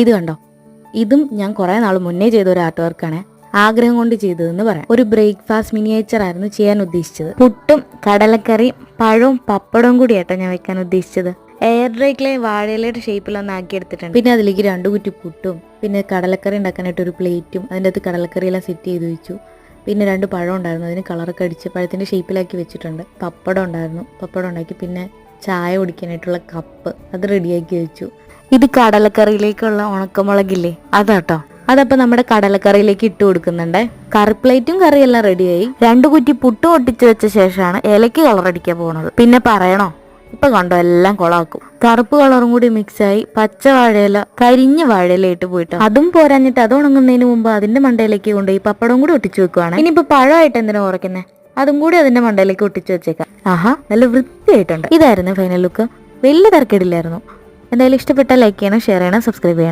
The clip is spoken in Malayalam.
ഇത് കണ്ടോ, ഇതും ഞാൻ കുറെ നാൾ മുന്നേ ചെയ്ത ഒരു ആർട്ട് വർക്കാണ്. ആഗ്രഹം കൊണ്ട് ചെയ്തതെന്ന് പറയാം. ഒരു ബ്രേക്ക്ഫാസ്റ്റ് മിനിയേച്ചർ ആയിരുന്നു ചെയ്യാൻ ഉദ്ദേശിച്ചത്. പുട്ടും കടലക്കറിയും പഴവും പപ്പടവും കൂടിയാട്ടോ ഞാൻ വെക്കാൻ ഉദ്ദേശിച്ചത്. എയർ ഡ്രൈക്കിലെ വാഴയിലയുടെ ഷേപ്പിലൊന്ന് ആക്കിയെടുത്തിട്ടുണ്ട്. പിന്നെ അതിലേക്ക് 2 കുറ്റി പുട്ടും പിന്നെ കടലക്കറി ഉണ്ടാക്കാനായിട്ട് ഒരു പ്ലേറ്റും അതിൻ്റെ അകത്ത് കടലക്കറിയെല്ലാം സെറ്റ് ചെയ്ത് വെച്ചു. പിന്നെ 2 പഴം ഉണ്ടായിരുന്നു, അതിന് കളറൊക്കെ അടിച്ച് പഴത്തിൻ്റെ ഷേപ്പിലാക്കി വെച്ചിട്ടുണ്ട്. പപ്പടം ഉണ്ടായിരുന്നു, പപ്പടം ഉണ്ടാക്കി. പിന്നെ ചായ കുടിക്കാനായിട്ടുള്ള കപ്പ് അത് റെഡിയാക്കി വെച്ചു. ഇത് കടലക്കറിയിലേക്കുള്ള ഉണക്കമുളകില്ലേ, അതാട്ടോ. അതപ്പോൾ നമ്മുടെ കടലക്കറിയിലേക്ക് ഇട്ട് കൊടുക്കുന്നുണ്ട്. കറി പ്ലേറ്റും കറിയെല്ലാം റെഡിയായി. 2 കുറ്റി പുട്ട് ഒട്ടിച്ച് വെച്ച ശേഷമാണ് ഇലയ്ക്ക് കളർ അടിക്കാൻ പോകുന്നത്. പിന്നെ പറയണോ, ഇപ്പൊ കണ്ടോ എല്ലാം കൊളാക്കും. കറുപ്പ് കളറും കൂടി മിക്സായി പച്ച വാഴയില കരിഞ്ഞ വാഴയില ഇട്ട് പോയിട്ട് അതും പോരാഞ്ഞിട്ട് അത് ഉണങ്ങുന്നതിന് മുമ്പ് അതിന്റെ മണ്ടയിലേക്ക് കൊണ്ടുപോയി പപ്പടവും കൂടി ഒട്ടിച്ചു വെക്കുവാണ്. ഇനിയിപ്പോ പഴമായിട്ട് എന്തിനാ ഉറക്കുന്നത്, അതും കൂടി അതിന്റെ മണ്ടയിലേക്ക് ഒട്ടിച്ചു വെച്ചേക്കാം. ആഹാ, നല്ല വൃത്തിയായിട്ടുണ്ട്. ഇതായിരുന്നു ഫൈനൽ ലുക്ക്. വലിയ തിരക്കേടില്ലായിരുന്നു. എന്തായാലും ഇഷ്ടപ്പെട്ടാൽ ലൈക്ക് ചെയ്യണം, ഷെയർ ചെയ്യണം, സബ്സ്ക്രൈബ് ചെയ്യണം.